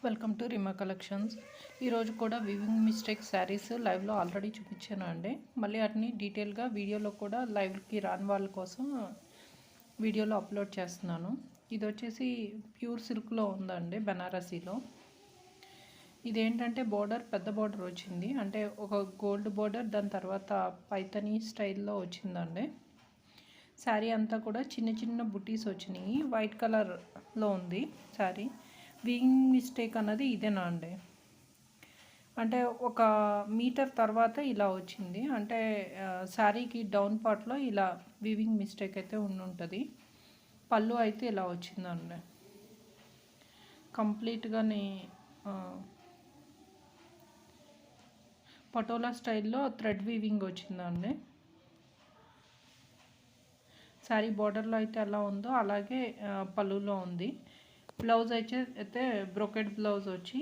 Welcome to రిమా collections. ఈరోజు కూడా weaving mistake saris లైవ్లో ఆల్రెడీ చూపించాను అండి. మళ్ళీ వాటిని డీటెయిల్గా వీడియోలో కూడా లైవ్కి రాని వాళ్ళ కోసం వీడియోలో అప్లోడ్ చేస్తున్నాను. ఇది వచ్చేసి ప్యూర్ సిల్క్లో ఉందండి, బెనారసీలో. ఇదేంటంటే బోర్డర్ పెద్ద బోర్డర్ వచ్చింది, అంటే ఒక గోల్డ్ బోర్డర్, దాని తర్వాత పైతనీ స్టైల్లో వచ్చిందండి. శారీ అంతా కూడా చిన్న చిన్న బుటీస్ వచ్చినాయి, వైట్ కలర్లో ఉంది శారీ. వీవింగ్ మిస్టేక్ అన్నది ఇదేనా అండి, అంటే ఒక మీటర్ తర్వాత ఇలా వచ్చింది, అంటే శారీకి డౌన్ పార్ట్లో ఇలా వీవింగ్ మిస్టేక్ అయితే ఉంటుంది. పళ్ళు అయితే ఇలా వచ్చిందండి, కంప్లీట్గానే పటోలా స్టైల్లో థ్రెడ్ వీవింగ్ వచ్చిందండి. శారీ బార్డర్లో అయితే ఎలా ఉందో అలాగే పళ్ళులో ఉంది. బ్లౌజ్ అయితే బ్రోకెడ్ బ్లౌజ్ వచ్చి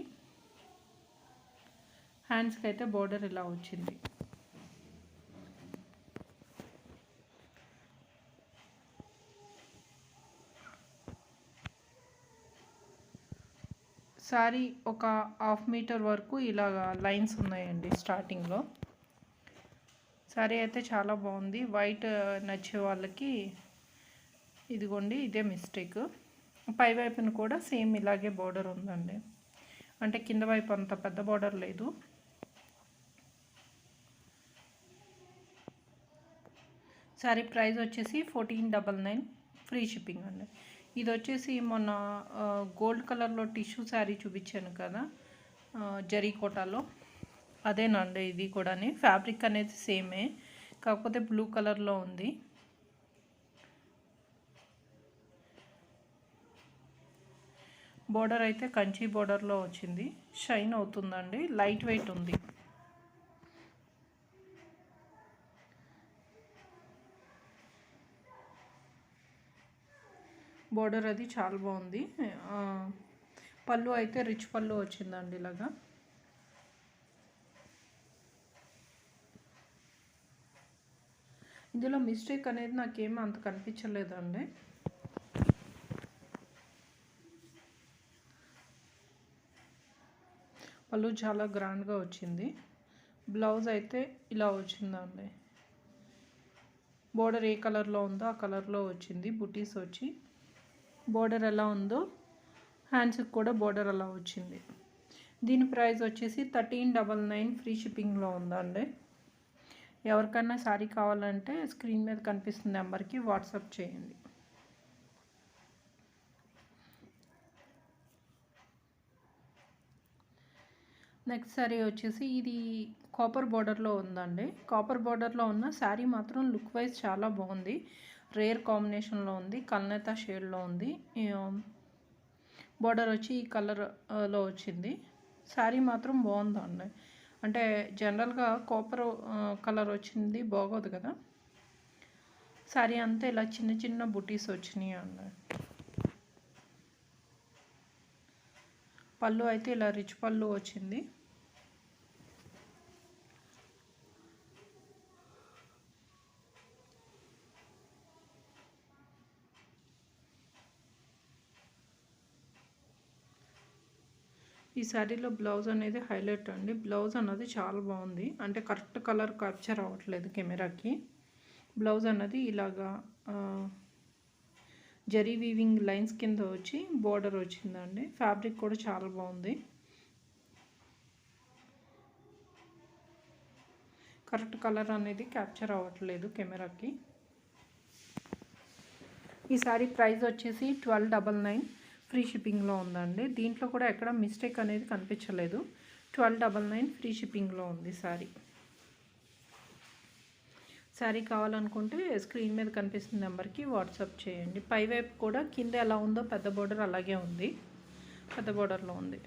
హ్యాండ్స్కి అయితే బార్డర్ ఇలా వచ్చింది. శారీ ఒక హాఫ్ మీటర్ వరకు ఇలాగా లైన్స్ ఉన్నాయండి స్టార్టింగ్లో. శారీ అయితే చాలా బాగుంది. వైట్ నచ్చే వాళ్ళకి ఇదిగోండి, ఇదే మిస్టేక్. పై వైపున కూడా సేమ్ ఇలాగే బార్డర్ ఉందండి, అంటే కింద వైపు అంత పెద్ద బార్డర్ లేదు. శారీ ప్రైస్ వచ్చేసి 1499, ఫ్రీ షిప్పింగ్ అండి. ఇది వచ్చేసి మొన్న గోల్డ్ కలర్లో టిష్యూ శారీ చూపించాను కదా, జరీ కోటాలో, అదేనండి ఇది కూడా. ఫ్యాబ్రిక్ అనేది సేమే, కాకపోతే బ్లూ కలర్లో ఉంది. బోర్డర్ అయితే కంచి బోర్డర్లో వచ్చింది, షైన్ అవుతుందండి, లైట్ వెయిట్ ఉంది. బోర్డర్ అది చాలా బాగుంది. పళ్ళు అయితే రిచ్ పళ్ళు వచ్చిందండి ఇలాగా. ఇందులో మిస్టేక్ అనేది నాకేమీ అంత కనిపించలేదండి. పళ్ళు చాలా గ్రాండ్గా వచ్చింది. బ్లౌజ్ అయితే ఇలా వచ్చిందండి. బోర్డర్ ఏ కలర్లో ఉందో ఆ కలర్లో వచ్చింది, బుటీస్ వచ్చి. బోర్డర్ ఎలా ఉందో హ్యాండ్స్కి కూడా బోర్డర్ అలా వచ్చింది. దీని ప్రైస్ వచ్చేసి 1399, ఫ్రీ షిప్పింగ్లో ఉందండి. ఎవరికైనా శారీ కావాలంటే స్క్రీన్ మీద కనిపిస్తున్న నెంబర్కి వాట్సాప్ చేయండి. నెక్స్ట్ శారీ వచ్చేసి ఇది కాపర్ బార్డర్లో ఉందండి. కాపర్ బార్డర్లో ఉన్న శారీ మాత్రం లుక్ వైజ్ చాలా బాగుంది. రేర్ కాంబినేషన్లో ఉంది, కల్నేత షేడ్లో ఉంది. బార్డర్ వచ్చి ఈ కలర్లో వచ్చింది. శారీ మాత్రం బాగుందండి, అంటే జనరల్గా కాపర్ కలర్ వచ్చింది బాగోదు కదా. శారీ అంతా ఇలా చిన్న చిన్న బుటీస్ వచ్చినాయి అండి. పళ్ళు అయితే ఇలా రిచ్ పళ్ళు వచ్చింది. ఈ శారీలో బ్లౌజ్ అనేది హైలైట్ అండి. బ్లౌజ్ అన్నది చాలా బాగుంది, అంటే కరెక్ట్ కలర్ క్యాప్చర్ అవ్వట్లేదు కెమెరాకి. బ్లౌజ్ అన్నది ఇలాగా జరీ వీవింగ్ లైన్స్ కింద వచ్చి బోర్డర్ వచ్చిందండి. ఫ్యాబ్రిక్ కూడా చాలా బాగుంది, కరెక్ట్ కలర్ అనేది క్యాప్చర్ అవ్వట్లేదు కెమెరాకి. ఈ శారీ ప్రైస్ వచ్చేసి 1299, ఫ్రీ షిప్పింగ్లో ఉందండి. దీంట్లో కూడా ఎక్కడ మిస్టేక్ అనేది కనిపించలేదు. 1299, ఫ్రీ షిప్పింగ్లో ఉంది శారీ. శారీ కావాలనుకుంటే స్క్రీన్ మీద కనిపిస్తున్న నెంబర్కి వాట్సాప్ చేయండి. పైవైపు కూడా కింద ఎలా ఉందో పెద్ద బోర్డర్ అలాగే ఉంది, పెద్ద బోర్డర్లో ఉంది.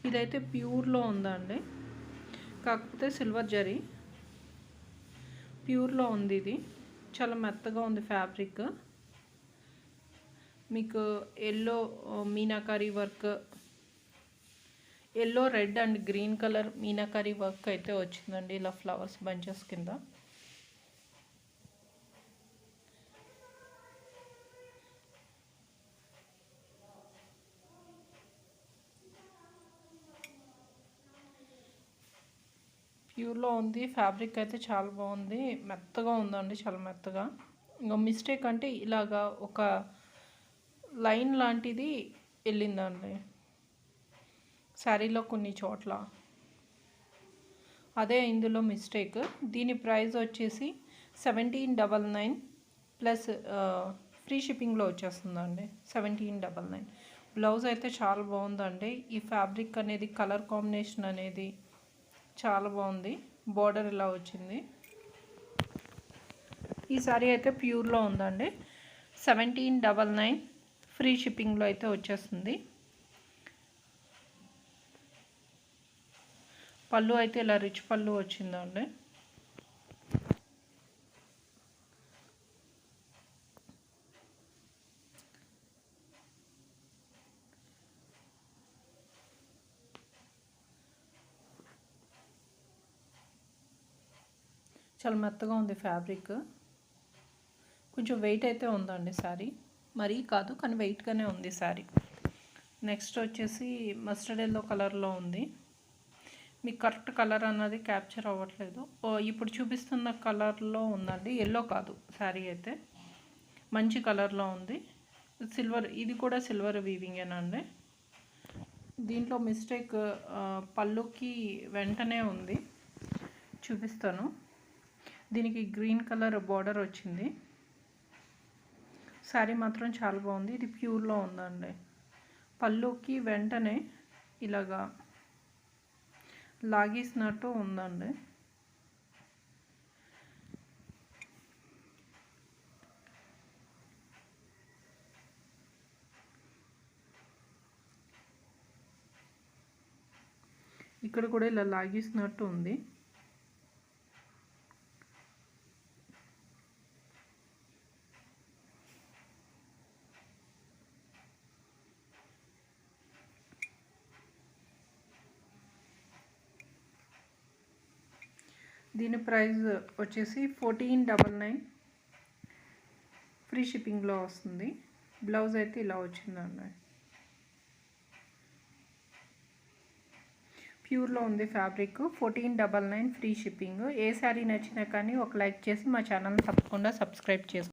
ఇదైతే ప్యూర్లో ఉందండి, కాకపోతే సిల్వర్ జరీ ప్యూర్లో ఉంది. ఇది చాలా మెత్తగా ఉంది ఫ్యాబ్రిక్. మీకు yellow meenakari work, yellow red and green colour meenakari work అయితే వచ్చిందండి, ఇలా ఫ్లవర్స్ బంచెస్ కింద. ప్యూర్లో ఉంది. ఫ్యాబ్రిక్ అయితే చాలా బాగుంది, మెత్తగా ఉందండి, చాలా మెత్తగా. ఇంకా మిస్టేక్ అంటే ఇలాగా ఒక లైన్ లాంటిది వెళ్ళిందండి శారీలో కొన్ని చోట్ల, అదే ఇందులో మిస్టేక్. దీని ప్రైస్ వచ్చేసి 1799 ప్లస్ ఫ్రీ షిప్పింగ్లో వచ్చేస్తుందండి. 1799. బ్లౌజ్ అయితే చాలా బాగుందండి. ఈ ఫ్యాబ్రిక్ అనేది, కలర్ కాంబినేషన్ అనేది చాలా బాగుంది. బోర్డర్ ఇలా వచ్చింది. ఈ సారీ అయితే ప్యూర్లో ఉందండి. 1799 ఫ్రీ షిప్పింగ్లో అయితే వచ్చేస్తుంది. పళ్ళు అయితే ఇలా రిచ్ పళ్ళు వచ్చిందండి. చాలా మెత్తగా ఉంది ఫ్యాబ్రిక్. కొంచెం వెయిట్ అయితే ఉందండి శారీ, మరీ కాదు కానీ వెయిట్గానే ఉంది శారీ. నెక్స్ట్ వచ్చేసి మస్టర్డ్ ఎల్లో కలర్లో ఉంది. మీకు కరెక్ట్ కలర్ అన్నది క్యాప్చర్ అవ్వట్లేదు. ఇప్పుడు చూపిస్తున్న కలర్లో ఉందండి, ఎల్లో కాదు. శారీ అయితే మంచి కలర్లో ఉంది. సిల్వర్, ఇది కూడా సిల్వర్ వీవింగేనండి. దీంట్లో మిస్టేక్ పళ్ళుకి వెంటనే ఉంది, చూపిస్తాను. దీనికి గ్రీన్ కలర్ బార్డర్ వచ్చింది. శారీ మాత్రం చాలా బాగుంది. ఇది ప్యూర్లో ఉందండి. పళ్ళుకి వెంటనే ఇలాగా లాగేసినట్టు ఉందండి. ఇక్కడ కూడా ఇలా లాగేసినట్టు ఉంది. దీని ప్రైస్ వచ్చేసి 1499 ఫ్రీ షిప్పింగ్లో వస్తుంది. బ్లౌజ్ అయితే ఇలా వచ్చిందండి. ప్యూర్లో ఉంది ఫ్యాబ్రిక్. 1499 free shipping. ఏ శారీ నచ్చినా కానీ ఒక లైక్ చేసి మా ఛానల్ని తప్పకుండా సబ్స్క్రైబ్ చేసుకోండి.